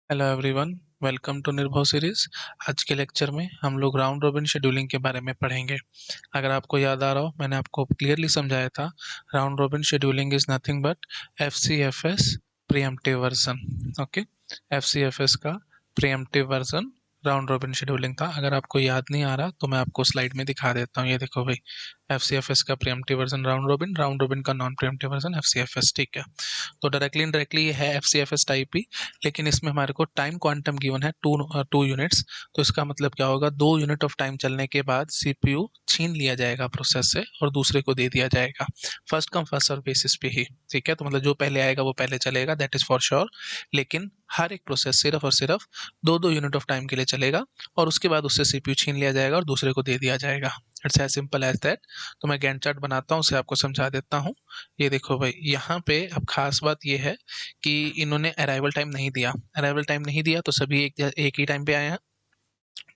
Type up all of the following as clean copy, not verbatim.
Hello everyone, welcome to Nirbhav series. आज के lecture में हम लोग राउंड रॉबिन शेड्यूलिंग के बारे में पढ़ेंगे। अगर आपको याद आ रहा हो, मैंने आपको क्लियरली समझाया था। Round robin scheduling is nothing but FCFS preemptive version. Okay, FCFS का preemptive version round robin scheduling था। अगर आपको याद नहीं आ रहा तो मैं आपको स्लाइड में दिखा देता हूँ। ये देखो भाई, एफसीएफएस का प्रीएम्प्टिव वर्जन राउंड रॉबिन का नॉन प्रीएम्प्टिव वर्जन एफसीएफएस। ठीक है, तो डायरेक्टली इनडायरेक्टली ये है एफसीएफएस टाइप ही, लेकिन इसमें हमारे को टाइम क्वांटम गिवन है टू यूनिट्स। तो इसका मतलब क्या होगा, 2 यूनिट ऑफ टाइम चलने के बाद सीपीयू छीन लिया जाएगा प्रोसेस से और दूसरे को दे दिया जाएगा, first come first serve basis पे ही। ठीक है, तो मतलब जो पहले आएगा वो पहले चलेगा, दैट इज फॉर श्योर। लेकिन हर एक प्रोसेस सिर्फ और सिर्फ 2 यूनिट ऑफ टाइम के लिए चलेगा और उसके बाद उससे सीपीयू छीन लिया जाएगा और दूसरे को दे दिया जाएगा। It's as simple as that. तो मैं गैंट चार्ट बनाता हूँ, उसे आपको समझा देता हूँ। ये देखो भाई, यहाँ पे अब खास बात ये है कि इन्होंने अराइवल टाइम नहीं दिया। अराइवल टाइम नहीं दिया तो सभी एक ही टाइम पे आए हैं।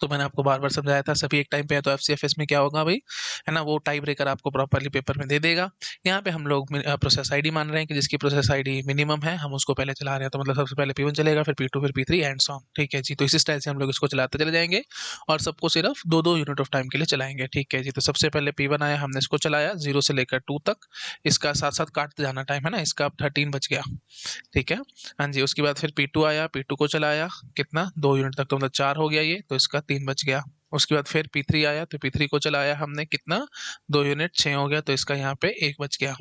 तो मैंने आपको बार बार समझाया था, सभी एक टाइम पे है तो एफसीएफएस में क्या होगा भाई, है ना, वो टाई ब्रेकर आपको प्रॉपरली पेपर में दे देगा। यहाँ पे हम लोग प्रोसेस आईडी मान रहे हैं कि जिसकी प्रोसेस आईडी मिनिमम है हम उसको पहले चला रहे हैं। तो मतलब सबसे पहले पी1 चलेगा, फिर पी2, फिर पी3 एंड सो ऑन। ठीक है जी, तो इसी स्टाइल से हम लोग इसको चलाते चले जाएंगे और सबको सिर्फ 2 यूनिट ऑफ टाइम के लिए चलाएंगे। ठीक है जी, तो सबसे पहले पी1 आया, हमने इसको चलाया 0 से लेकर 2 तक। इसका साथ साथ काटते जाना टाइम, है ना, इसका अब 13 बच गया। ठीक है, हाँ जी। उसके बाद फिर पी2 आया, पी2 को चलाया कितना, 2 यूनिट तक, तो मतलब 4 हो गया ये, तो इसका 3 बच गया। उसके बाद फिर पी3 आया, तो पी3 को चलाया हमने कितना, 2 यूनिट, 6 हो गया, तो इसका यहाँ पे 1 बच गया।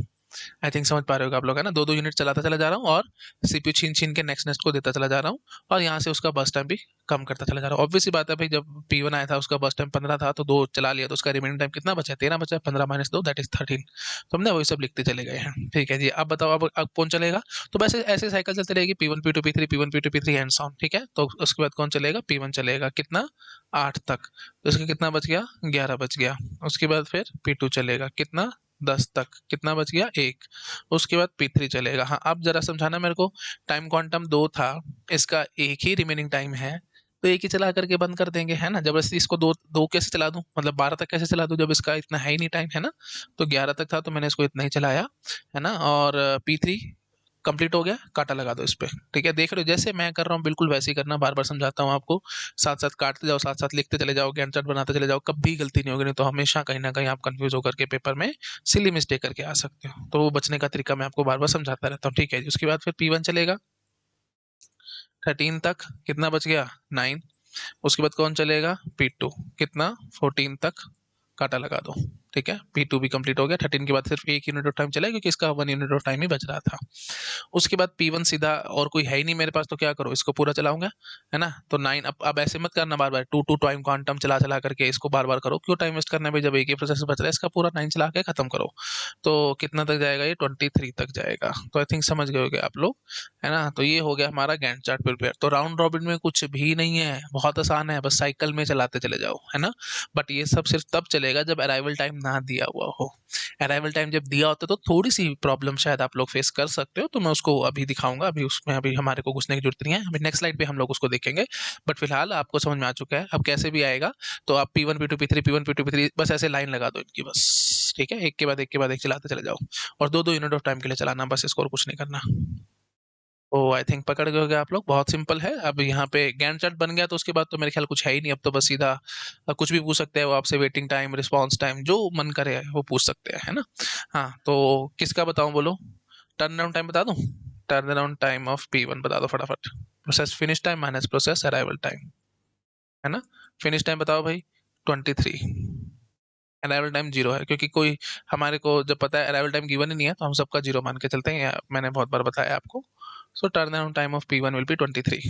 आई थिंक समझ पा रहे हो आप लोग, है ना। 2 यूनिट चलाता चला जा रहा हूँ और सीपीयू छीन छीन के नेक्स्ट नेक्स्ट को देता चला जा रहा हूँ और यहाँ से उसका बस टाइम भी कम करता चला जा रहा हूँ। ऑब्वियस सी बात है भाई, जब पी1 आया था उसका बस टाइम 15 था, तो 2 चला लिया तो उसका रिमेनिंग टाइम कितना बचा, 13 बचा। 15 - 2 दैट इज 13। तो हमने वही सब लिखते चले गए हैं। ठीक है जी, अब बताओ अब कौन चलेगा। तो वैसे ऐसे साइकिल चलती रहेगी, पी1 पी2 पी3 पी1 पी2 पी3 एंड सो ऑन। ठीक है, तो उसके बाद कौन चलेगा, पी1 चलेगा कितना, 8 तक, तो इसका कितना बच गया, 11 बच गया। उसके बाद फिर पी2 चलेगा कितना, 10 तक, कितना बच गया, 1। उसके बाद पी3 चलेगा। हाँ, अब जरा समझाना मेरे को। टाइम क्वांटम 2 था, इसका एक ही रिमेनिंग टाइम है, तो एक ही चला करके बंद कर देंगे, है ना। जबरदस्ती इसको दो दो कैसे चला दूं, मतलब 12 तक कैसे चला दूं जब इसका इतना है ही नहीं टाइम, है ना। तो 11 तक था तो मैंने इसको इतना ही चलाया, है ना। और पी3 कंप्लीट हो गया, काटा लगा दो इस पे। ठीक है, देख रहे हो जैसे मैं कर रहा हूँ बिल्कुल वैसे ही करना, बार बार समझाता हूँ आपको। साथ साथ काटते जाओ, साथ साथ लिखते चले जाओ, गैंट चार्ट बनाते चले जाओ, कभी गलती नहीं होगी, नहीं तो हमेशा कहीं ना कहीं आप कंफ्यूज होकर के पेपर में सिली मिस्टेक करके आ सकते हो। तो वो बचने का तरीका मैं आपको बार बार समझाता रहता हूँ। ठीक है जी, उसके बाद फिर पी1 चलेगा 13 तक, कितना बच गया, 9। उसके बाद कौन चलेगा, पी2, कितना, 14 तक, काटा लगा दो। ठीक है, पी2 भी कंप्लीट हो गया। 13 के बाद सिर्फ 1 यूनिट ऑफ टाइम चला क्योंकि इसका 1 यूनिट ऑफ टाइम ही बच रहा था। उसके बाद पी1 सीधा, और कोई है ही नहीं मेरे पास, तो क्या करो, इसको पूरा चलाऊंगा, है ना। तो 9, अब ऐसे मत करना बार बार, टू टू टाइम क्वांटम चला चला करके इसको बार बार करो, क्यों टाइम वेस्ट करना है भाई, जब एक ही प्रोसेस बच रहा है, इसका पूरा 9 चला के खत्म करो। तो कितना तक जाएगा ये, 23 तक जाएगा। तो आई थिंक समझ गए होगे आप लोग, है ना। तो ये हो गया हमारा गैंट चार्ट प्रिपेयर। तो राउंड रॉबिन में कुछ भी नहीं है, बहुत आसान है, बस साइकिल में चलाते चले जाओ, है ना। बट ये सब सिर्फ तब चलेगा जब अराइवल टाइम ना दिया हुआ हो। अराइवल टाइम जब दिया होता है तो थोड़ी सी प्रॉब्लम शायद आप लोग फेस कर सकते हो, तो मैं उसको अभी दिखाऊंगा। अभी उसमें अभी हमारे को घुसने की जरूरत नहीं है, अभी नेक्स्ट स्लाइड पे हम लोग उसको देखेंगे। बट फिलहाल आपको समझ में आ चुका है, अब कैसे भी आएगा। तो आप पी1 पी2 पी3 बस ऐसे लाइन लगा दो इनकी, बस। ठीक है, एक के बाद एक के बाद एक चलाते चले जाओ और 2 2 यूनिट ऑफ टाइम के लिए चलाना, बस इसको और कुछ नहीं करना। ओ आई थिंक पकड़ गए होगे आप लोग, बहुत सिंपल है। अब यहाँ पे गैंट चार्ट बन गया तो उसके बाद तो मेरे ख्याल कुछ है ही नहीं, अब तो बस सीधा कुछ भी पूछ सकते हैं वो आपसे, वेटिंग टाइम, रिस्पॉन्स टाइम, जो मन करे वो पूछ सकते हैं, है ना। हाँ, तो किसका बताऊं बोलो, टर्न अराउंड टाइम बता दूं। टर्न अराउंड टाइम ऑफ पी1 बता दो फटाफट। Process finish time minus process arrival time, है ना। फिनिश टाइम बताओ भाई, 23। अराइवल टाइम 0 है क्योंकि कोई, हमारे को जब पता है अराइवल टाइम गिवन ही नहीं है तो हम सबका 0 मान के चलते हैं, मैंने बहुत बार बताया आपको। सो turn around time of P one will be 23।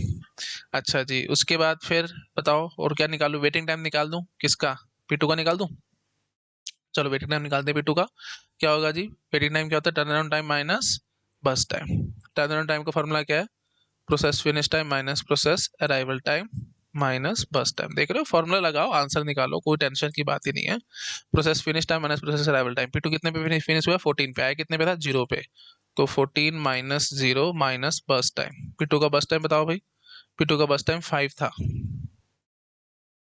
अच्छा जी, उसके बाद फिर बताओ और क्या निकालूं, वेटिंग टाइम निकाल दूं किसका, पी2 का निकाल दूं। चलो वेटिंग टाइम निकालते हैं पी2 का। क्या होगा जी, वेटिंग टाइम क्या होता है, टर्न अराउंड टाइम माइनस बस टाइम। टर्न अराउंड टाइम का फॉर्मूला क्या है, process finish time minus process arrival time minus बस टाइम। देख रहे हो, फॉर्मूला लगाओ, आंसर निकालो, कोई टेंशन की बात ही नहीं है। Process finish time minus process arrival time, P2 कितने पे फिनिश हुआ, 14 पे आया, कितने पे था, 0 पे। तो 14 माइनस 0 माइनस बस टाइम, पी2 का बस टाइम बताओ भाई। पी2 का बस टाइम 5 था,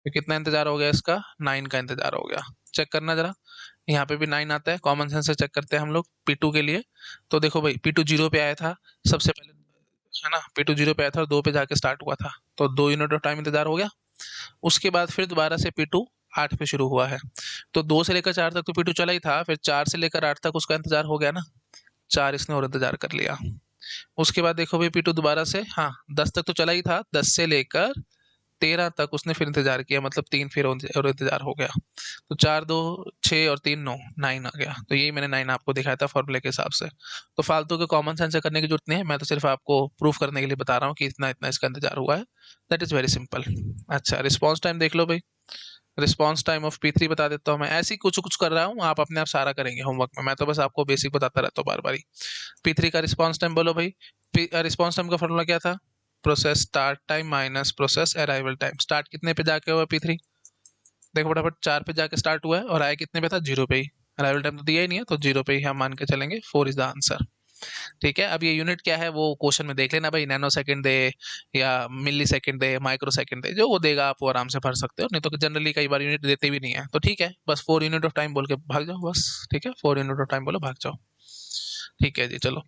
तो कितना इंतजार हो गया इसका, 9 का इंतजार हो गया। चेक करना जरा, यहाँ पे भी 9 आता है, कॉमन सेंस से चेक करते हैं हम लोग पी2 के लिए। तो देखो भाई, पी2 0 पे आया था सबसे पहले, है ना, P2 0 पे आया था और 2 पे जाके स्टार्ट हुआ था, तो 2 यूनिट ऑफ टाइम इंतजार हो गया। उसके बाद फिर दोबारा से P2 8 पे शुरू हुआ है, तो 2 से लेकर 4 तक तो P2 चला ही था, फिर 4 से लेकर 8 तक उसका इंतजार हो गया ना, 4 इसने और इंतजार कर लिया। उसके बाद देखो भाई P2 दोबारा से, हाँ 10 तक तो चला ही था, 10 से लेकर 13 तक उसने फिर इंतजार किया, मतलब 3 फिर और इंतजार हो गया, तो 4 2 6 और 3 9 9 आ गया, तो यही मैंने 9 आपको दिखाया था फॉर्मूले के हिसाब से। तो फालतू के कॉमन सेंस से करने की जरूरत नहीं है, मैं तो सिर्फ आपको प्रूफ करने के लिए बता रहा हूँ कि इतना इतना इसका इंतजार हुआ है, दैट इज वेरी सिंपल। अच्छा रिस्पॉन्स टाइम देख लो भाई, रिस्पॉन्स टाइम ऑफ P3 बता देता हूँ मैं, ऐसी कुछ कुछ कर रहा हूँ, आप अपने आप सारा करेंगे होमवर्क में, मैं तो बस आपको बेसिक बताता रहता हूँ बार बार ही। P3 का रिस्पॉन्स टाइम बोलो भाई, रिस्पॉन्स टाइम का फॉर्मूला क्या था, process start time minus process arrival time. Start कितने पे जाके हुआ P3, देखो फटाफट 4 पे जाके स्टार्ट हुआ है और आया कितने पे था, 0 पे ही, अराइवल टाइम तो दिया ही नहीं है, तो 0 पे ही हम मान के चलेंगे, 4 इज द आंसर। ठीक है, अब ये यूनिट क्या है वो क्वेश्चन में देख लेना भाई, नैनो सेकंड दे या मिली सेकंड दे, माइक्रो सेकंड दे, जो वो देगा आप वो आराम से भर सकते हो, नहीं तो जनरली कई बार यूनिट देते भी नहीं है, तो ठीक है बस 4 यूनिट ऑफ टाइम बोल के भाग जाओ बस। ठीक है 4 यूनिट ऑफ टाइम बोलो भाग जाओ। ठीक है जी चलो।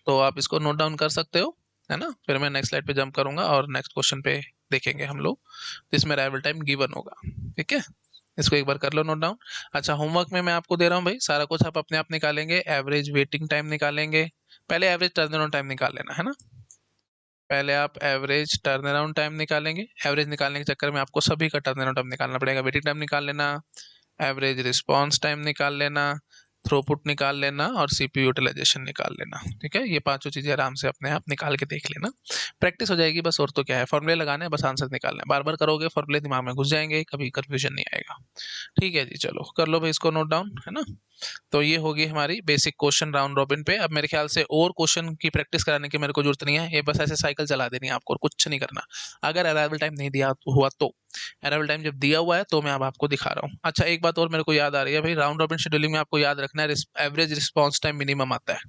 तो आप इसको नोट डाउन कर सकते हो, है ना, फिर मैं नेक्स्ट स्लाइड पे जंप करूंगा और नेक्स्ट क्वेश्चन पे देखेंगे हम लोग, तो इसमें अराइवल टाइम गिवन होगा। ठीक है, इसको एक बार कर लो नोट डाउन। अच्छा होमवर्क में मैं आपको दे रहा हूँ भाई, सारा कुछ आप अपने आप निकालेंगे, एवरेज वेटिंग टाइम निकालेंगे, पहले एवरेज टर्न अराउंड टाइम निकाल लेना है ना, पहले आप एवरेज टर्न अराउंड टाइम निकालेंगे, एवरेज निकालने के चक्कर में आपको सभी का टर्न अराउंड टाइम निकालना पड़ेगा, वेटिंग टाइम निकाल लेना, एवरेज रिस्पॉन्स टाइम निकाल लेना, थ्रूपुट निकाल लेना और सीपीयू यूटिलाइजेशन निकाल लेना। ठीक है, ये पांचों चीजें आराम से अपने आप निकाल के देख लेना, प्रैक्टिस हो जाएगी बस, और तो क्या है, फॉर्मूले लगाने हैं बस, आंसर निकालना है, बार बार करोगे फॉर्मूले दिमाग में घुस जाएंगे, कभी कंफ्यूजन नहीं आएगा। ठीक है जी चलो कर लो भाई इसको नोट डाउन, है ना। तो ये होगी हमारी बेसिक क्वेश्चन राउंड रॉबिन पे। अब मेरे ख्याल से और क्वेश्चन की प्रैक्टिस कराने की मेरे को जरूरत नहीं है, ये बस ऐसे साइकिल चला देनी है आपको और कुछ नहीं करना। अगर अराइवल टाइम नहीं दिया हुआ तो, अराइवल टाइम जब दिया हुआ है तो मैं अब आपको दिखा रहा हूँ। अच्छा एक बात और मेरे को याद आ रही है भाई, राउंड रॉबिन शेड्यूलिंग में आपको याद रखना है एवरेज रिस्पॉन्स टाइम मिनिमम आता है।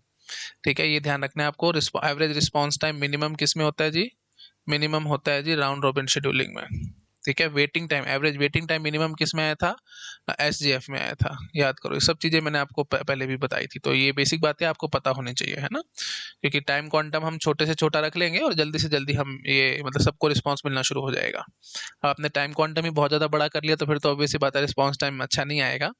ठीक है, ये ध्यान रखना है आपको, एवरेज रिस्पॉन्स टाइम मिनिमम किस में होता है जी, मिनिमम होता है जी राउंड रॉबिन शेड्यूलिंग में। ठीक है, waiting time, average waiting time minimum किस में आया था, एसजीएफ में आया था, याद करो, ये सब चीजें मैंने आपको पहले भी बताई थी, तो ये बेसिक बातें आपको पता होनी चाहिए, है ना, क्योंकि टाइम क्वांटम हम छोटे से छोटा रख लेंगे और जल्दी से जल्दी हम ये मतलब सबको रिस्पांस मिलना शुरू हो जाएगा। अब आपने टाइम क्वांटम ही बहुत ज्यादा बड़ा कर लिया तो फिर तो ऑब्वियस सी बात है रिस्पांस टाइम अच्छा नहीं आएगा,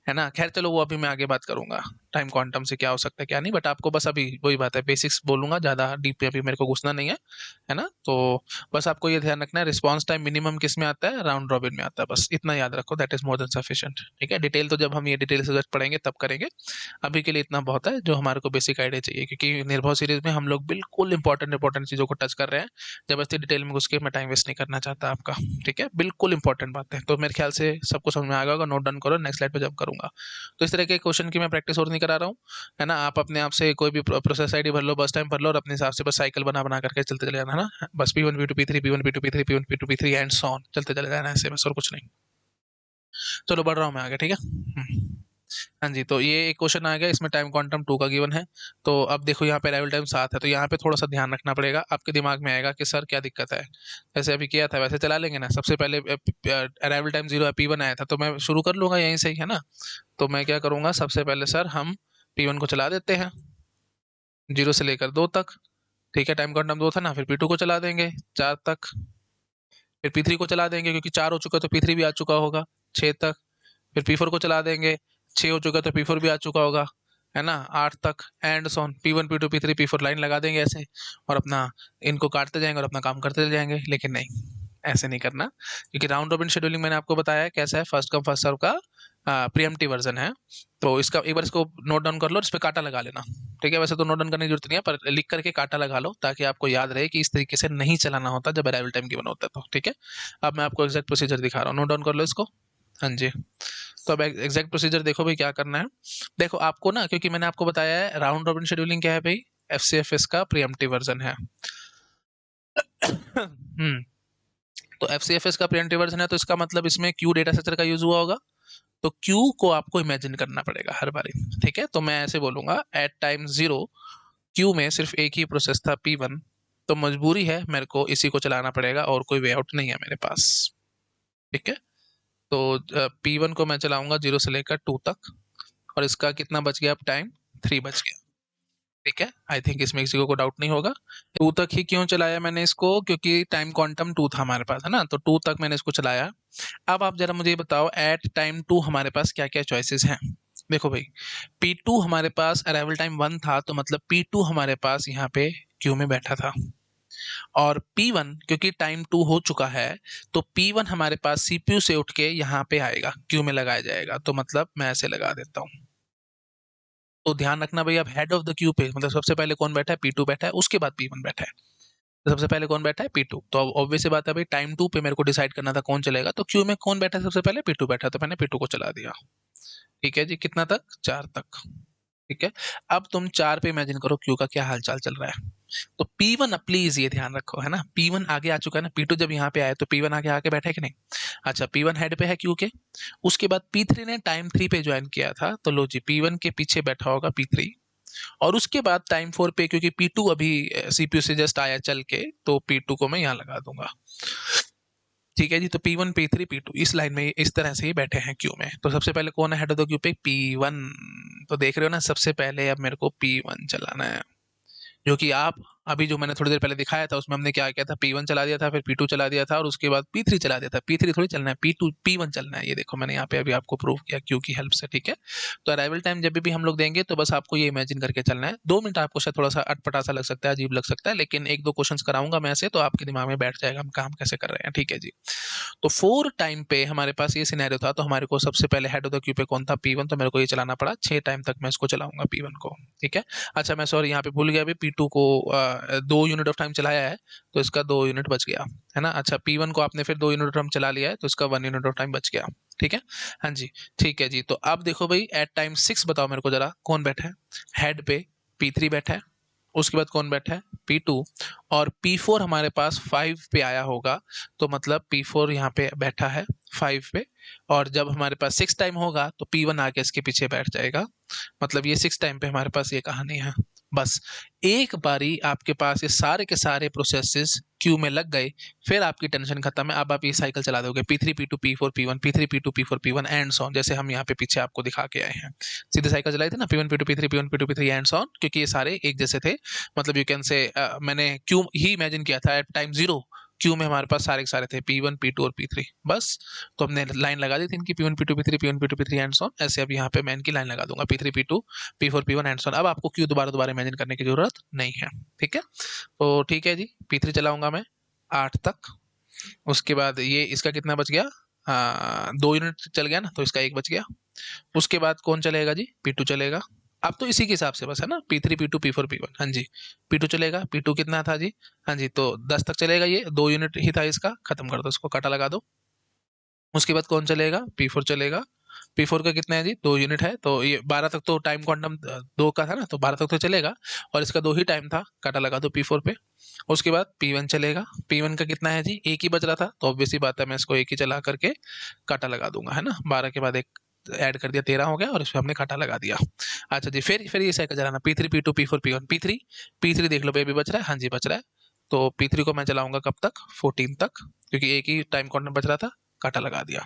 है ना। खैर चलो वो अभी मैं आगे बात करूंगा, टाइम क्वांटम से क्या हो सकता है क्या नहीं, बट आपको बस अभी वही बात है, बेसिक्स बोलूंगा, ज्यादा डीप में अभी मेरे को घुसना नहीं है ना। तो बस आपको ये ध्यान रखना है, रिस्पॉन्स टाइम मिनिमम किस में आता है, राउंड रॉबिन में आता है, बस इतना याद रखो, that is more than sufficient. ठीक है, डिटेल तो जब हम ये डिटेल से पढ़ेंगे तब करेंगे, अभी के लिए इतना बहुत है जो हमारे को बेसिक आइडिया चाहिए, क्योंकि निर्भव सीरीज में हम लोग बिल्कुल इंपॉर्टेंट इंपॉर्टेंट चीजों को टच कर रहे हैं, जबरदस्ती डिटेल में घुस के मैं टाइम वेस्ट नहीं करना चाहता आपका। ठीक है, बिल्कुल इंपॉर्टेंट बात है, तो मेरे ख्याल से सबको समझ में आ गया होगा, नोट डाउन करो, नेक्स्ट स्लाइड पे जब करूंगा। तो इस तरह के क्वेश्चन की मैं प्रैक्टिस और नहीं करा रहा हूँ, है ना, आप अपने आप से कोई भी प्रोसेस आईडी भर लो, बस टाइम भर लो और अपने हिसाब से बस साइकिल बना बना करके चलते चले जाना, है ना, बस P1 P2 P3 P1 P2 P3 P1 P2 P3 and so on, चलते चले जाना ऐसे, बस और कुछ नहीं। चलो बढ़ रहा हूँ मैं आगे, ठीक है। हाँ जी, तो ये एक क्वेश्चन आ गया, इसमें टाइम क्वांटम 2 का गिवन है, तो अब देखो यहाँ पे अराइवल टाइम 7 है, तो यहाँ पे थोड़ा सा ध्यान रखना पड़ेगा, आपके दिमाग में आएगा कि सर क्या दिक्कत है, जैसे अभी किया था वैसे चला लेंगे ना, सबसे पहले अराइवल टाइम 0 P1 आया था, तो मैं शुरू कर लूंगा यहीं से ही, है ना। तो मैं क्या करूंगा, सबसे पहले सर हम P1 को चला देते हैं 0 से लेकर 2 तक। ठीक है, टाइम क्वांटम 2 था ना, फिर P2 को चला देंगे 4 तक, फिर P3 को चला देंगे क्योंकि 4 हो चुका तो P3 भी आ चुका होगा 6 तक, फिर P4 को चला देंगे, 6 हो चुका तो P4 भी आ चुका होगा, है ना, 8 तक, and Son P1 P2 P3 P4 line लगा देंगे ऐसे, और अपना इनको काटते जाएंगे और अपना काम करते जाएंगे, लेकिन नहीं, ऐसे नहीं करना, क्योंकि राउंड रॉबिन शेड्यूलिंग मैंने आपको बताया है कैसा है, फर्स्ट कम फर्स्ट सर्व का प्रीएम्प्टिव वर्जन है, तो इसका एक बार इसको नोट डाउन कर लो, इस पे कांटा लगा लेना। ठीक है, वैसे तो नोट डाउन करने की जरूरत नहीं है, पर लिख करके कांटा लगा लो ताकि आपको याद रहे कि इस तरीके से नहीं चलाना होता जब अराइवल टाइम गिवन होता है, तो ठीक है। अब मैं आपको एग्जैक्ट प्रोसीजर दिखा रहा हूँ, नोट डाउन कर लो इसको। हाँ जी, तो अब एग्जैक्ट प्रोसीजर देखो भाई क्या करना है। देखो आपको ना, क्योंकि मैंने आपको बताया है राउंड रॉबिन शेड्यूलिंग क्या है भाई, एफसीएफएस का प्रीएम्प्टिव वर्जन है। तो एफसीएफएस का प्रीएम्प्टिव वर्जन है, तो इसका मतलब इसमें क्यू डेटा स्ट्रक्चर का यूज हुआ होगा, तो क्यू को आपको इमेजिन करना पड़ेगा हर बारी। ठीक है, तो मैं ऐसे बोलूंगा, एट टाइम 0 क्यू में सिर्फ एक ही प्रोसेस था P1, तो मजबूरी है मेरे को इसी को चलाना पड़ेगा और कोई वे आउट नहीं है मेरे पास। ठीक है, तो P1 को मैं चलाऊंगा 0 से लेकर 2 तक, और इसका कितना बच गया अब टाइम, 3 बच गया। ठीक है, आई थिंक इसमें किसी को डाउट नहीं होगा। टू तक ही क्यों चलाया मैंने इसको, क्योंकि टाइम क्वांटम टू था हमारे पास, है ना, तो टू तक मैंने इसको चलाया। अब आप जरा मुझे ये बताओ एट टाइम टू हमारे पास क्या क्या चॉइसेस हैं। देखो भाई, P2 हमारे पास अराइवल टाइम 1 था, तो मतलब P2 हमारे पास यहाँ पे क्यू में बैठा था। और P1 क्योंकि टाइम 2 हो चुका है, तो P1 हमारे पास CPU से उठ के यहाँ पे आएगा, क्यू में लगाया जाएगा, तो मतलब मैं ऐसे लगा देता हूँ। तो ध्यान रखना भाई, अब हेड ऑफ द क्यू पे मतलब सबसे पहले कौन बैठा है, P2 बैठा है, उसके बाद P1 बैठा है। तो सबसे पहले कौन बैठा है, P2। तो अब ऑब्वियस सी बात है भाई, टाइम 2 पे मेरे को डिसाइड करना था कौन चलेगा, तो क्यू में कौन बैठा है सबसे पहले, P2 बैठा, तो मैंने P2 को चला दिया। ठीक है जी, कितना तक, 4 तक। ठीक है, अब तुम 4 पे इमेजिन करो क्यू का क्या हालचाल चल रहा है। तो P1 प्लीज ये ध्यान रखो, है ना, P1 आगे आ चुका है ना, P2 जब यहाँ पे आया तो P1 आगे आके बैठा है कि नहीं। अच्छा, P1 हेड पे है क्यू के। उसके बाद P3 ने टाइम 3 पे ज्वाइन किया था, तो लो जी P1 के पीछे बैठा होगा P3। और उसके बाद टाइम 4 पे, क्योंकि P2 अभी सीपीयू से जस्ट आया चल के, तो P2 को मैं यहाँ लगा दूंगा। ठीक है जी, तो P1 P3 P2 इस लाइन में इस तरह से ही बैठे हैं क्यू में। तो सबसे पहले कौन है हेड ऑफ द क्यू पे, P1। तो देख रहे हो ना, सबसे पहले अब मेरे को P1 चलाना है। जो कि आप अभी जो मैंने थोड़ी देर पहले दिखाया था उसमें हमने क्या किया था, P1 चला दिया था, फिर P2 चला दिया था, और उसके बाद P3 चला दिया था। P3 थोड़ी चलना है, P2 P1 चलना है। ये देखो मैंने यहाँ पे अभी आपको प्रूव किया क्यू की हेल्प से। ठीक है, तो अराइवल टाइम जब भी हम लोग देंगे तो बस आपको ये इमेजिन करके चलना है। 2 मिनट आपको शायद थोड़ा सा अटपटा सा लग सकता है, अजीब लग सकता है, लेकिन एक दो क्वेश्चन कराऊंगा मैं ऐसे, तो आपके दिमाग में बैठ जाएगा हम काम कैसे कर रहे हैं। ठीक है जी, तो 4 टाइम पे हमारे पास ये सिनेरियो था, तो हमारे को सबसे पहले हेड ऑफ द क्यू पे कौन था, P1, तो मेरे को ये चलाना पड़ा। 6 टाइम तक मैं इसको चलाऊंगा P1 को। ठीक है, अच्छा मैं सॉरी यहाँ पे भूल गया, अभी P2 को 2 यूनिट ऑफ टाइम चलाया है, तो इसका 2 यूनिट बच गया, है ना। अच्छा, P1 को आपने फिर 2 यूनिट ऑफ टाइम चला लिया है, तो इसका 1 यूनिट ऑफ टाइम बच गया। ठीक है, हाँ जी, ठीक है जी। तो अब देखो भाई, एट टाइम 6 बताओ मेरे को जरा कौन बैठा है हेड पे, P3 बैठा है। उसके बाद कौन बैठा है, P2। और P4 हमारे पास 5 पे आया होगा, तो मतलब P4 यहाँ पे बैठा है 5 पे। और जब हमारे पास 6 टाइम होगा तो P1 आके इसके पीछे बैठ जाएगा। मतलब ये 6 टाइम पे हमारे पास ये कहानी है। बस एक बारी आपके पास ये सारे के सारे प्रोसेसेस क्यू में लग गए, फिर आपकी टेंशन खत्म है। अब आप ये साइकिल चला दोगे, P3 P2 P4 P1 P3 P2 P4 P1 and sworn, जैसे हम यहाँ पे पीछे आपको दिखा के आए हैं। सीधे साइकिल चलाई थी ना, P1 P2 P3 P1 P2 P3 and sworn, क्योंकि ये सारे एक जैसे थे। मतलब यू कैन से मैंने क्यू ही इमेजिन किया था एट टाइम 0। क्यू में हमारे पास सारे के सारे थे, P1 P2 और P3 बस। तो हमने लाइन लगा दी थी इनकी, P1 P2 P3 P1 P2 P3 and sworn ऐसे। अब यहाँ पे मैं इनकी लाइन लगा दूंगा, P3 P2 P4 P1 and sworn. अब आपको क्यू दोबारा दोबारा इमेजिन करने की जरूरत नहीं है। ठीक है, तो ठीक है जी, P3 चलाऊंगा मैं 8 तक। उसके बाद ये इसका कितना बच गया, 2 यूनिट चल गया ना, तो इसका एक बच गया। उसके बाद कौन चलेगा जी, P2 चलेगा। अब तो इसी के हिसाब से बस, है ना, P3 P2 P4 P1, हाँ जी। P2 चलेगा, P2 कितना था जी, हाँ जी, तो 10 तक चलेगा, ये 2 यूनिट ही था इसका, खत्म कर दो इसको, काटा लगा दो। उसके बाद कौन चलेगा, P4 चलेगा। P4 का कितना है जी, 2 यूनिट है, तो ये 12 तक तो टाइम क्वांटम 2 का था ना, तो 12 तक तो चलेगा। और इसका 2 ही टाइम था, काटा लगा दो P4 पे। उसके बाद P1 चलेगा। P1 का कितना है जी, एक ही बच रहा था, तो ऑब्वियस ही बात है मैं इसको एक ही चला करके काटा लगा दूंगा, है ना। 12 के बाद एक ऐड कर दिया, 13 हो गया, और इसमें हमने काटा लगा दिया। अच्छा जी, फिर ये साइकिल चलाना, P3 P2 P4 P1 P3। P3 देख लो बेबी बच रहा है, हाँ जी बच रहा है। तो P3 को मैं चलाऊंगा कब तक, 14 तक, क्योंकि एक ही टाइम क्वांटम बच रहा था, काटा लगा दिया।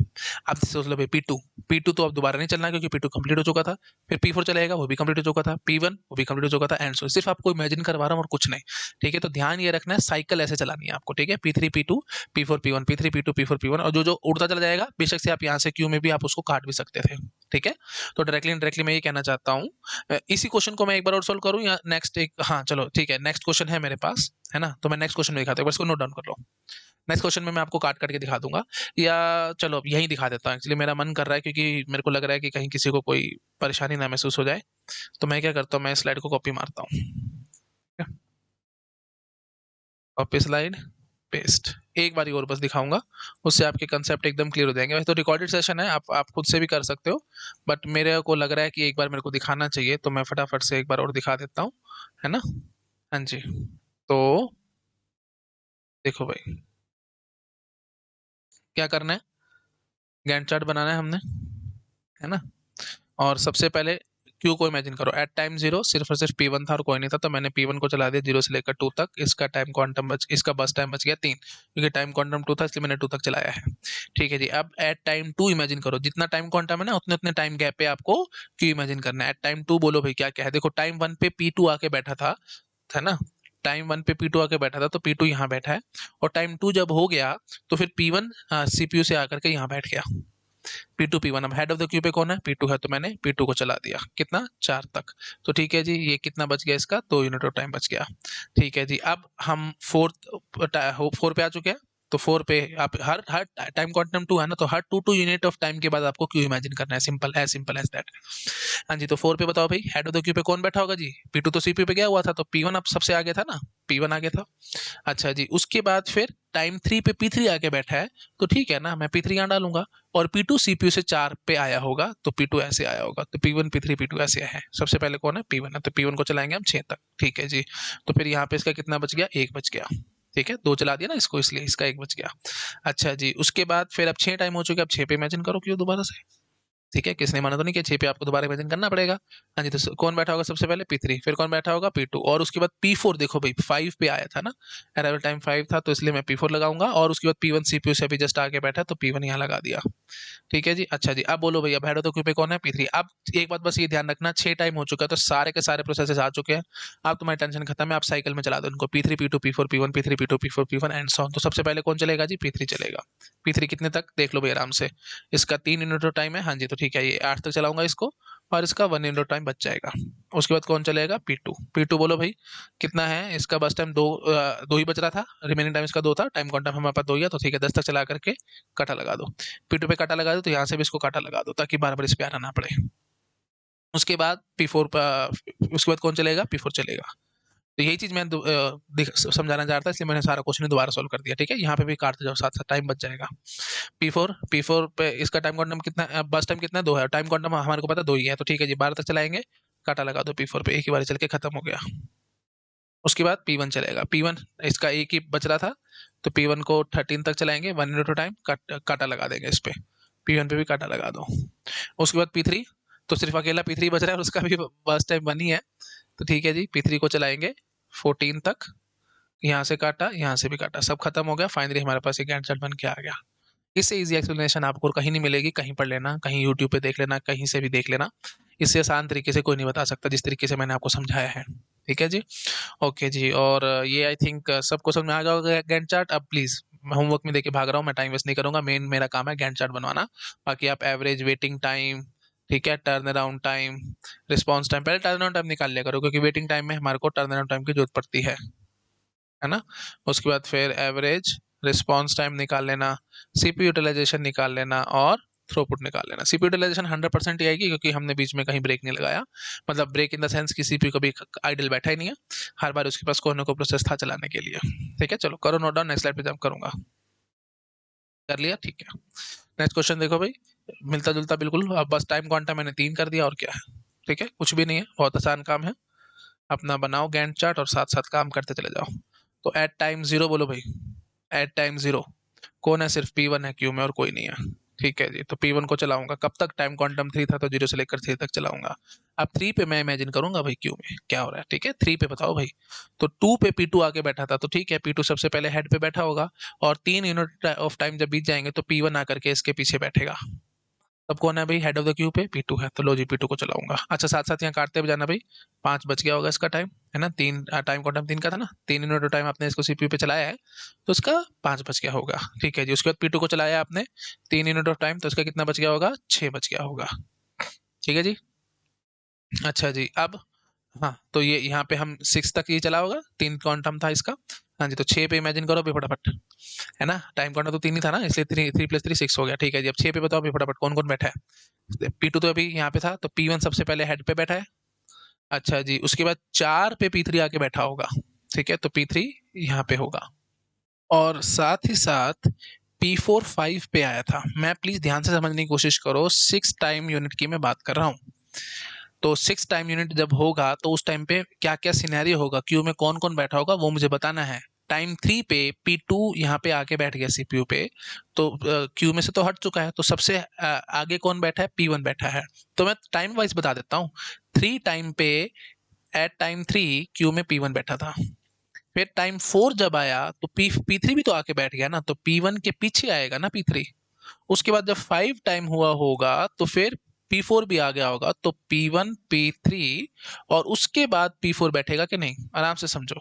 अब सोच लो भाई, P2 तो अब दोबारा नहीं चलना, क्योंकि P2 कंप्लीट हो चुका था। फिर P4 चलेगा, वो भी कंप्लीट हो चुका था। P1 वो भी कंप्लीट हो चुका था, एंड सो सिर्फ आपको इमेजिन करवा रहा हूँ और कुछ नहीं। ठीक है, तो ध्यान ये रखना है, साइकिल ऐसे चलानी है आपको। ठीक है, P3 P2 P4 P1 P3 P2 P4 P1, और जो जो उड़ता चला जाएगा, बेशक से आप यहाँ से क्यू में भी आप उसको काट भी सकते थे। ठीक है, तो डायरेक्टली मैं ये कहना चाहता हूँ। इसी क्वेश्चन को मैं एक बार और सोल्व करूँ या नेक्स्ट एक, हाँ चलो ठीक है, नेक्स्ट क्वेश्चन है मेरे पास, है ना, तो मैं नेक्स्ट क्वेश्चन दिखाता हूँ, इसको नोट डाउन कर लो। नेक्स्ट क्वेश्चन में मैं आपको काट करके दिखा दूंगा, या चलो अब यहीं दिखा देता हूँ। एक्चुअली मेरा मन कर रहा है, क्योंकि मेरे को लग रहा है कि कहीं किसी को कोई परेशानी ना महसूस हो जाए। तो मैं क्या करता हूँ, मैं स्लाइड को कॉपी मारता हूँ, कॉपी स्लाइड, पेस्ट। एक बारी और बस दिखाऊंगा, उससे आपके कंसेप्ट एकदम क्लियर हो जाएंगे। वैसे तो रिकॉर्डेड सेशन है, आप खुद से भी कर सकते हो, बट मेरे को लग रहा है कि एक बार मेरे को दिखाना चाहिए, तो मैं फटाफट से एक बार और दिखा देता हूँ, है ना। हाँ जी, तो देखो भाई, क्या करना है, गैंट चार्ट बनाना है हमने, है ना। और सबसे पहले क्यू को इमेजिन करो एट टाइम 0, सिर्फ और सिर्फ P1 था और कोई नहीं था, तो मैंने P1 को चला दिया 0 से लेकर 2 तक। इसका टाइम क्वांटम इसका बस टाइम बच गया 3, क्योंकि टाइम क्वांटम 2 था इसलिए मैंने 2 तक चलाया है। ठीक है जी, अब एट टाइम 2 इमेजिन करो, जितना टाइम क्वांटम है ना उतने उतने टाइम गैप पे आपको क्यू इमेजिन करना है। एट टाइम 2 बोलो भाई क्या क्या है। देखो टाइम 1 पे P2 आके बैठा था, है ना। टाइम 1 पे P2 आके बैठा था तो P2 यहाँ बैठा है, और टाइम 2 जब हो गया तो फिर P1 CPU से आकर के यहाँ बैठ गया। P2 P1, अब हेड ऑफ द क्यू पे कौन है, P2 है, तो मैंने P2 को चला दिया कितना 4 तक। तो ठीक है जी, ये कितना बच गया, इसका 2 यूनिट ऑफ टाइम बच गया। ठीक है जी, अब हम 4 पे आ चुके हैं। तो 4 पे आप हर हर टाइम क्वांटम 2 है ना, तो हर 2 यूनिट ऑफ टाइम के बाद आपको क्यू इमेजिन करना है, सिंपल एज दैट। हाँ जी, तो 4 पे बताओ भाई हेड ऑफ द क्यू पे कौन बैठा होगा जी। P2 तो CPU पे गया हुआ था, तो P1 अब सबसे आगे था ना, P1 आगे था। अच्छा जी, उसके बाद फिर टाइम 3 पे P3 आके बैठा है, तो ठीक है ना, मैं P3 यहाँ डालूंगा। और P2 CPU से 4 पे आया होगा, तो P2 ऐसे आया होगा, तो P1 P3 P2 ऐसे है। सबसे पहले कौन है, P1 है, तो P1 को चलाएंगे हम 6 तक। ठीक है जी, तो फिर यहाँ पे इसका कितना बच गया, 1 बच गया। ठीक है, 2 चला दिया ना इसको, इसलिए इसका 1 बच गया। अच्छा जी, उसके बाद फिर अब 6 टाइम हो चुके, अब 6 पे इमेजिन करो क्यों दोबारा से। ठीक है, किसने माना तो नहीं कि 6 पे आपको दोबारा इमेजिन करना पड़ेगा। हाँ जी, तो कौन बैठा होगा सबसे पहले, P3, फिर कौन बैठा होगा, P2, और उसके बाद P4। देखो भाई 5 पे आया था ना, अराइवल टाइम 5 था, तो इसलिए मैं P4 लगाऊंगा, और उसके बाद P1 CPU से अभी जस्ट आके बैठा, तो P1 यहाँ लगा दिया। ठीक है जी। अच्छा जी, अब बोलो भैया हेड ऑफ द क्यू पे कौन है, P3। अब एक बात बस ये ध्यान रखना, 6 टाइम हो चुका है तो सारे के सारे प्रोसेसेस आ चुके हैं। अब तुम्हारी टेंशन खत्म है, आप साइकिल में चला दो इनको, P3 P2 P4 P1 P3 P2 P4 P1 and so on. तो सबसे पहले कौन चलेगा जी, P3 चलेगा। P3 कितने तक देख लो भाई आराम से, इसका 3 यूनिट ऑफ टाइम है। हाँ जी, तो ठीक है, ये 8 तक चलाऊंगा इसको, और इसका 1 यूनिट ऑफ टाइम बच जाएगा। उसके बाद कौन चलेगा, P2। P2 बोलो भाई कितना है, इसका बस टाइम 2 ही बच रहा था, रिमेनिंग टाइम इसका 2 था, टाइम क्वांटम हमारे पास 2 ही है, तो ठीक है 10 तक चला करके काटा लगा दो। P2 पे काटा लगा दो, तो यहाँ से भी इसको काटा लगा दो, ताकि बार बार इस पे आना ना पड़े। उसके बाद P4 पर, उसके बाद कौन चलेगा, P4 चलेगा। तो यही चीज मैं समझाना चाह रहा था, इसलिए मैंने सारा क्वेश्चन दोबारा सॉल्व कर दिया। ठीक है, यहाँ पे भी काटते जाओ साथ साथ, टाइम बच जाएगा। P4 पे इसका टाइम क्वांटम कितना, बस टाइम कितना, 2 है, टाइम क्वांटम हमारे को पता 2 ही है, तो ठीक है जी 12 तक चलाएंगे। काटा लगा दो P4 पे, एक ही बार चल के खत्म हो गया। उसके बाद P1 चलेगा, P1 इसका एक ही बच रहा था, तो P1 को 13 तक चलाएंगे, 1 यूनिट ऑफ टाइम, काटा लगा देंगे इस पे। P1 पे भी काटा लगा दो। उसके बाद P3, तो सिर्फ अकेला P3 बच रहा है और उसका भी बस टाइम 1 ही है, तो ठीक है जी P3 को चलाएंगे 14 तक। यहाँ से काटा, यहाँ से भी काटा, सब खत्म हो गया, फाइनली हमारे पास एक गैंट चार्ट बन के आ गया। इससे इजी एक्सप्लेनेशन आपको कहीं नहीं मिलेगी, कहीं पढ़ लेना, कहीं यूट्यूब पे देख लेना, कहीं से भी देख लेना। इससे आसान तरीके से कोई नहीं बता सकता जिस तरीके से मैंने आपको समझाया है। ठीक है जी, ओके जी। और ये आई थिंक सबको समझ में आ गया होगा गैंट चार्ट। अब प्लीज, मैं होमवर्क में देके भाग रहा हूँ, मैं टाइम वेस्ट नहीं करूंगा, मेन मेरा काम है गैंट चार्ट बनवाना। बाकी आप एवरेज वेटिंग टाइम, ठीक है, turn around time, response time, पहले टर्न अराउंड टाइम निकाल लिया करो, क्योंकि वेटिंग टाइम में हमारे को टर्न अराउंड टाइम की जरूरत पड़ती है ना। उसके बाद फिर एवरेज रिस्पॉन्स टाइम निकाल लेना, सीपीयू यूटिलाइजेशन निकाल लेना, और थ्रूपुट निकाल लेना। सीपीयू यूटिलाइजेशन 100% ही आएगी, क्योंकि हमने बीच में कहीं ब्रेक नहीं लगाया, मतलब ब्रेक इन द सेंस कि सीपीयू कभी आइडल बैठा ही नहीं है, हर बार उसके पास कोई ना कोई प्रोसेस था चलाने के लिए। ठीक है, चलो करो नोट डाउन, नेक्स्ट स्लाइड पे जंप करूंगा। कर लिया, ठीक है। नेक्स्ट क्वेश्चन देखो भाई, मिलता जुलता बिल्कुल, अब बस टाइम क्वांटम मैंने 3 कर दिया, और क्या है। ठीक है, कुछ भी नहीं है, बहुत आसान काम है। अपना बनाओ गैंट चार्ट और साथ साथ काम करते चले जाओ। तो एट टाइम 0 बोलो भाई, एट टाइम 0 कौन है, सिर्फ P1 है क्यू में, और कोई नहीं है। ठीक है जी, तो P1 को चलाऊंगा, कब तक, टाइम क्वांटम 3 था, तो 0 से लेकर 3 तक चलाऊंगा। अब 3 पे मैं इमेजिन करूंगा भाई क्यू में क्या हो रहा है। ठीक है, 3 पे बताओ भाई, तो 2 पे P2 आके बैठा था, तो ठीक है P2 सबसे पहले हेड पे बैठा होगा, और 3 यूनिट ऑफ टाइम जब बीत जाएंगे तो P1 आकर के इसके पीछे बैठेगा। अब कौन है भाई हेड ऑफ द क्यू पे, P2 है, तो लो जी P2 को चलाऊंगा। अच्छा, साथ साथ यहाँ काटते भी जाना भाई, 5 बच गया होगा इसका टाइम, है ना। 3 टाइम क्वांटम 3 का था ना, 3 यूनिट ऑफ टाइम आपने इसको सीपीयू पे चलाया है, तो उसका 5 बच गया होगा। ठीक है जी, उसके बाद P2 को चलाया आपने 3 यूनिट ऑफ टाइम, तो उसका कितना बच गया होगा, 6 बच गया होगा। ठीक है जी। अच्छा जी, अब हाँ, तो ये यहाँ पे हम 6 तक ये चला होगा, 3 क्वांटम था इसका। हाँ जी, तो 6 पे इमेजिन करो भी फटाफट, है ना, टाइम क्वांटम तो 3 ही था ना, इसलिए 3 प्लस 3 6 हो गया। ठीक है जी, अब 6 पे बताओ भी फटाफट कौन कौन बैठा है। P2 तो अभी यहाँ पे था, तो P1 सबसे पहले हेड पे बैठा है। अच्छा जी, उसके बाद 4 पे P3 आके बैठा होगा। ठीक है, तो P3 यहाँ पे होगा, और साथ ही साथ P4 5 पे आया था। मैं प्लीज ध्यान से समझने की कोशिश करो, 6 टाइम यूनिट की मैं बात कर रहा हूँ। तो 6 टाइम यूनिट जब होगा, तो उस टाइम पे क्या क्या सिनेरियो होगा, क्यू में कौन कौन बैठा होगा, वो मुझे बताना है। टाइम 3 पे P2 यहाँ पे आके बैठ गया CPU पे, तो क्यू में से तो हट चुका है, तो सबसे आगे कौन बैठा है? P1 बैठा है। तो मैं टाइम वाइज बता देता हूँ। 3 टाइम पे एट टाइम 3 क्यू में P1 बैठा था। फिर टाइम 4 जब आया तो P3 भी तो आके बैठ गया ना, तो P1 के पीछे आएगा ना P3। उसके बाद जब 5 टाइम हुआ होगा तो फिर P4 भी आ गया होगा, तो P1 P3 और उसके बाद P4 बैठेगा कि नहीं? आराम से समझो।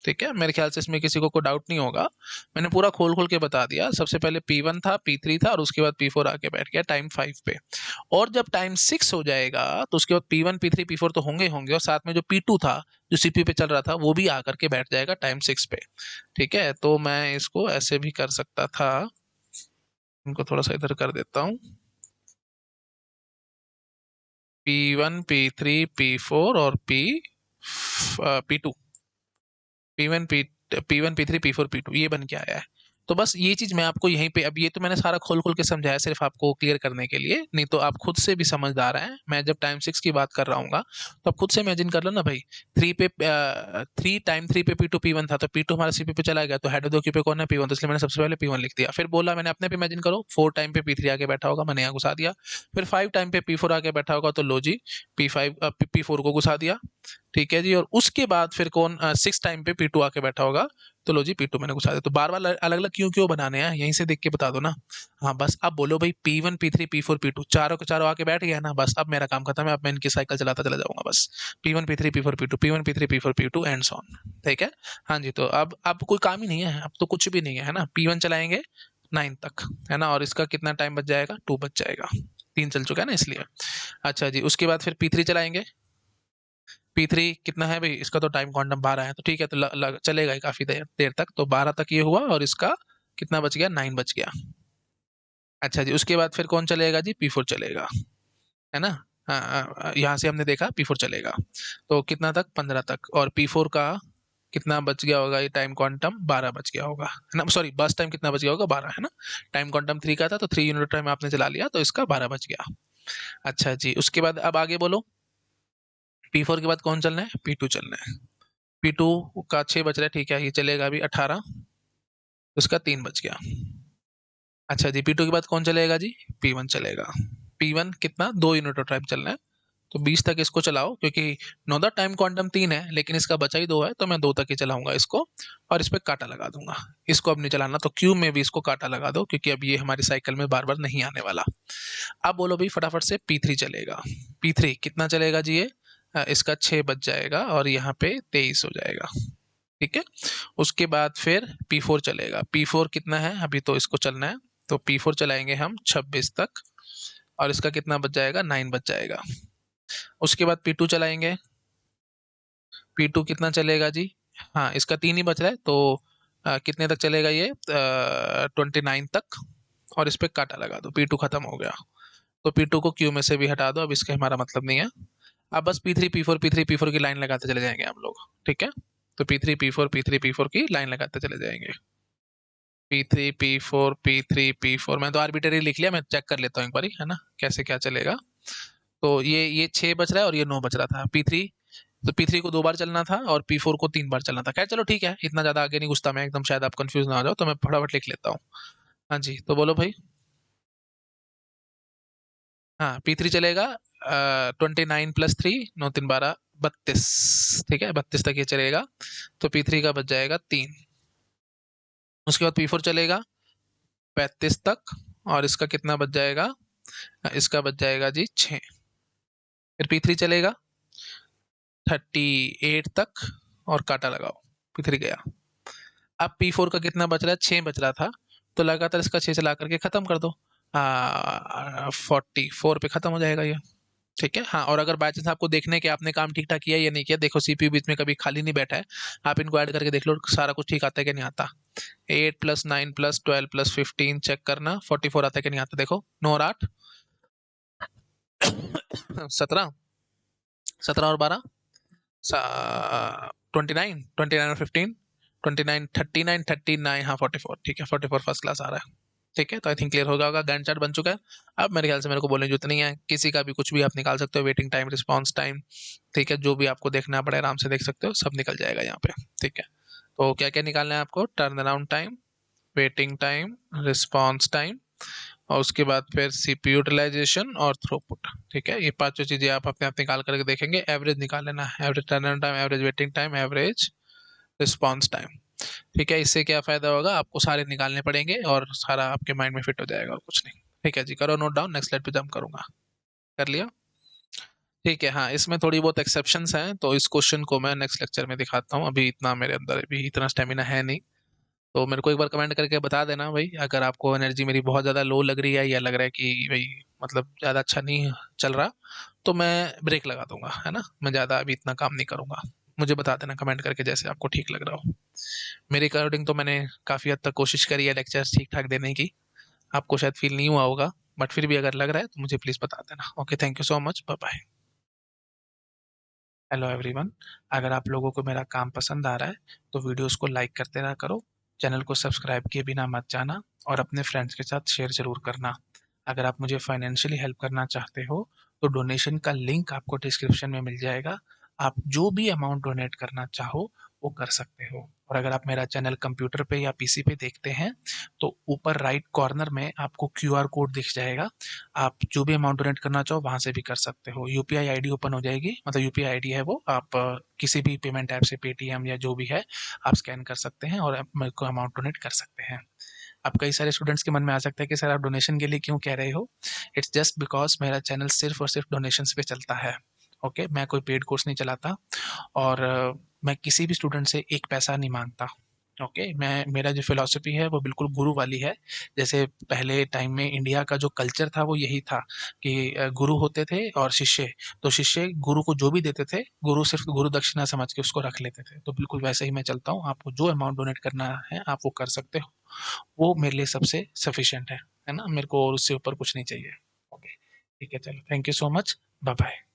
ठीक है, मेरे ख्याल से इसमें किसी को कोई डाउट नहीं होगा। मैंने पूरा खोल खोल के बता दिया। सबसे पहले P1 था, P3 था और उसके बाद P4 आके बैठ गया टाइम 5 पे। और जब टाइम 6 हो जाएगा तो उसके बाद P1 P3 P4 तो होंगे होंगे, और साथ में जो P2 था जो CPU पे चल रहा था वो भी आकर के बैठ जाएगा टाइम 6 पे। ठीक है, तो मैं इसको ऐसे भी कर सकता था। इनको थोड़ा सा इधर कर देता हूँ। P1 P3 P4 और P2, P1 P3 P4 P2 ये बन के आया है। तो बस ये चीज मैं आपको यहीं पे, अब ये तो मैंने सारा खोल खोल के समझाया सिर्फ आपको क्लियर करने के लिए, नहीं तो आप खुद से भी समझदार हैं। मैं जब टाइम 6 की बात कर रहा हूँ तो आप खुद से इमेजिन कर लो ना भाई। 3 पे P2 P1 था, तो P2 हमारा CPU पे चला गया, तो हेड ऑफ द क्यू पे कौन है? P1, तो इसलिए मैंने सबसे पहले P1 लिख दिया। फिर बोला मैंने अपने पे इमेजिन करो, 4 टाइम पे P3 आके बैठा होगा, मैंने यहाँ घुसा दिया। फिर 5 टाइम पे P4 आके बैठा होगा, तो लो जी P4 को घुसा दिया। ठीक है जी, और उसके बाद फिर कौन? 6 टाइम पे P2 आके बैठा होगा, तो लो जी P2 मैंने घुसा दिया। तो बार बार अलग अलग क्यों क्यों बनाने हैं, यहीं से देख के बता दो ना। हाँ बस अब बोलो भाई, P1 P3 P4 P2 चारों के चारों आके बैठ गया ना, बस अब मेरा काम खत्म है। अब मैं इनकी साइकिल चलाता चला जाऊंगा बस। P1 P3 P4 P2 P1 P3 P4 P2 and so on. ठीक है। हाँ जी, तो अब कोई काम ही नहीं है, अब तो कुछ भी नहीं है ना। P1 चलाएंगे 9 तक, है ना, और इसका कितना टाइम बच जाएगा? 2 बच जाएगा। 3 चल चुका है ना इसलिए। अच्छा जी, उसके बाद फिर P3 चलाएंगे। P3 कितना है भाई? इसका तो टाइम क्वांटम 12 है, तो ठीक है, तो चलेगा ही काफी देर देर तक, तो 12 तक ये हुआ, और इसका कितना बच गया? 9 बच गया। अच्छा जी, उसके बाद फिर कौन चलेगा जी? P4 चलेगा, है ना। हाँ, यहाँ से हमने देखा P4 चलेगा, तो कितना तक? 15 तक। और P4 का कितना बच गया होगा? ये टाइम क्वांटम 12 बच गया होगा, है ना। सॉरी, बस टाइम कितना बच गया होगा? 12, है ना। टाइम क्वांटम 3 का था, तो 3 यूनिट टाइम आपने चला लिया, तो इसका 12 बच गया। अच्छा जी, उसके बाद अब आगे बोलो। P4 के बाद कौन चलना है? P2 चलना है। P2 का 6 बच रहा है, ठीक है, ये चलेगा अभी 18, उसका 3 बच गया। अच्छा जी, P2 के बाद कौन चलेगा जी? P1 चलेगा। P1 कितना? 2 यूनिट ऑफ टाइम चलना है, तो 20 तक इसको चलाओ, क्योंकि नो द टाइम क्वांटम 3 है लेकिन इसका बचा ही 2 है, तो मैं 2 तक ही चलाऊंगा इसको, और इस पे कांटा लगा दूंगा। इसको अब नहीं चलाना, तो क्यू में भी इसको कांटा लगा दो, क्योंकि अब ये हमारी साइकिल में बार बार नहीं आने वाला। अब बोलो भाई फटाफट से, P3 चलेगा। P3 कितना चलेगा जी? ये इसका 6 बच जाएगा, और यहाँ पे 23 हो जाएगा। ठीक है। उसके बाद फिर P4 चलेगा। P4 कितना है? अभी तो इसको चलना है, तो P4 चलाएंगे हम 26 तक, और इसका कितना बच जाएगा? 9 बच जाएगा। उसके बाद P2 चलाएंगे। P2 कितना चलेगा जी? हाँ, इसका 3 ही बच रहा है, तो कितने तक चलेगा ये? 29 तक, और इस पे काटा लगा दो, P2 खत्म हो गया। तो P2 को क्यू में से भी हटा दो, अब इसका हमारा मतलब नहीं है। अब बस P3 P4 की लाइन लगाते चले जाएंगे हम लोग। ठीक है, तो P3 P4 की लाइन लगाते चले जाएंगे। P3 P4 मैं तो आर्बिटरी लिख लिया, मैं चेक कर लेता हूँ एक बारी, है ना, कैसे क्या चलेगा। तो ये 6 बच रहा है, और ये 9 बच रहा था। P3, तो P3 को 2 बार चलना था, और P4 को 3 बार चलना था। खैर चलो ठीक है, इतना ज्यादा आगे नहीं घुसता मैं एकदम, शायद आप कंफ्यूज ना हो जाओ, तो मैं फटाफट लिख लेता हूँ। हाँ जी, तो बोलो भाई। हाँ, P3 चलेगा 29 + 3, 9 3 12, 32। ठीक है, 32 तक ये चलेगा, तो P3 का बच जाएगा 3। उसके बाद P4 चलेगा 35 तक, और इसका कितना बच जाएगा? इसका बच जाएगा जी 6। फिर P3 चलेगा 38 तक, और काटा लगाओ, P3 गया। अब P4 का कितना बच रहा है? 6 बच रहा था, तो लगातार इसका 6 चला करके खत्म कर दो। 44 पे खत्म हो जाएगा ये। ठीक है। हाँ, और अगर बाय चांस आपको देखने के आपने काम ठीक ठाक किया या नहीं किया, देखो CPU बीच में कभी खाली नहीं बैठा है, आप इनको ऐड करके देख लो सारा कुछ ठीक आता है कि नहीं आता। 8 + 9 + 12 + 15 चेक करना, 44 आता है कि नहीं आता, देखो। 9 और 8 17, 17 और 12 29, 29 और 15 29, 39, 39, हाँ 44, ठीक है, 44 फर्स्ट क्लास आ रहा है। ठीक है, तो आई थिंक क्लियर हो गया होगा, गैंट चार्ट बन चुका है। अब मेरे ख्याल से मेरे को बोलने की जरूरत नहीं है, किसी का भी कुछ भी आप निकाल सकते हो, वेटिंग टाइम, रिस्पॉन्स टाइम। ठीक है, जो भी आपको देखना पड़े आराम से देख सकते हो, सब निकल जाएगा यहाँ पे। ठीक है, तो क्या क्या निकालना है आपको? Turn around time, waiting time, response time, और उसके बाद फिर सीपीयू यूटिलाइजेशन और थ्रूपुट। ठीक है, ये पांचों चीजें आप अपने आप निकाल करके देखेंगे। एवरेज निकाल लेना है, average turn around time, average waiting time, average response time. ठीक है, इससे क्या फायदा होगा? आपको सारे निकालने पड़ेंगे और सारा आपके माइंड में फिट हो जाएगा और कुछ नहीं। ठीक है जी, करो नोट डाउन, नेक्स्ट स्लाइड पे जंप करूंगा। कर लिया? ठीक है, हाँ, इसमें थोड़ी बहुत एक्सेप्शंस हैं, तो इस क्वेश्चन को मैं नेक्स्ट लेक्चर में दिखाता हूँ। अभी इतना मेरे अंदर अभी इतना स्टेमिना है नहीं। तो मेरे को एक बार कमेंट करके बता देना भाई, अगर आपको एनर्जी मेरी बहुत ज़्यादा लो लग रही है या लग रहा है कि भाई मतलब ज़्यादा अच्छा नहीं चल रहा, तो मैं ब्रेक लगा दूंगा, है ना। मैं ज़्यादा अभी इतना काम नहीं करूंगा। मुझे बता देना कमेंट करके जैसे आपको ठीक लग रहा हो। मेरे अकॉर्डिंग तो मैंने काफ़ी हद तक कोशिश करी है लेक्चर्स ठीक ठाक देने की। आपको शायद फील नहीं हुआ होगा, बट फिर भी अगर लग रहा है तो मुझे प्लीज़ बता देना। Okay, thank you so much, bye bye. Hello everyone, अगर आप लोगों को मेरा काम पसंद आ रहा है तो वीडियोस को लाइक करते रहा करो, चैनल को सब्सक्राइब किए बिना मत जाना, और अपने फ्रेंड्स के साथ शेयर ज़रूर करना। अगर आप मुझे फाइनेंशियली हेल्प करना चाहते हो तो डोनेशन का लिंक आपको डिस्क्रिप्शन में मिल जाएगा। आप जो भी अमाउंट डोनेट करना चाहो वो कर सकते हो। और अगर आप मेरा चैनल कंप्यूटर पे या पीसी पे देखते हैं तो ऊपर राइट कॉर्नर में आपको क्यूआर कोड दिख जाएगा। आप जो भी अमाउंट डोनेट करना चाहो वहाँ से भी कर सकते हो। यूपीआई आईडी ओपन हो जाएगी, मतलब यूपीआई आईडी है वो, आप किसी भी पेमेंट ऐप से, पेटीएम या जो भी है, आप स्कैन कर सकते हैं और मेरे को अमाउंट डोनेट कर सकते हैं। अब कई सारे स्टूडेंट्स के मन में आ सकता है कि सर आप डोनेशन के लिए क्यों कह रहे हो? इट्स जस्ट बिकॉज मेरा चैनल सिर्फ और सिर्फ डोनेशंस पे चलता है। ओके, मैं कोई पेड कोर्स नहीं चलाता, और मैं किसी भी स्टूडेंट से एक पैसा नहीं मांगता। ओके, मैं मेरा जो फिलॉसफी है वो बिल्कुल गुरु वाली है। जैसे पहले टाइम में इंडिया का जो कल्चर था वो यही था कि गुरु होते थे और शिष्य। तो शिष्य गुरु को जो भी देते थे, गुरु सिर्फ गुरु दक्षिणा समझ के उसको रख लेते थे। तो बिल्कुल वैसे ही मैं चलता हूँ। आपको जो अमाउंट डोनेट करना है आप वो कर सकते हो, वो मेरे लिए सबसे सफिशिएंट है ना। मेरे को और उससे ऊपर कुछ नहीं चाहिए। ओके, ठीक है, चलो, thank you so much, bye bye.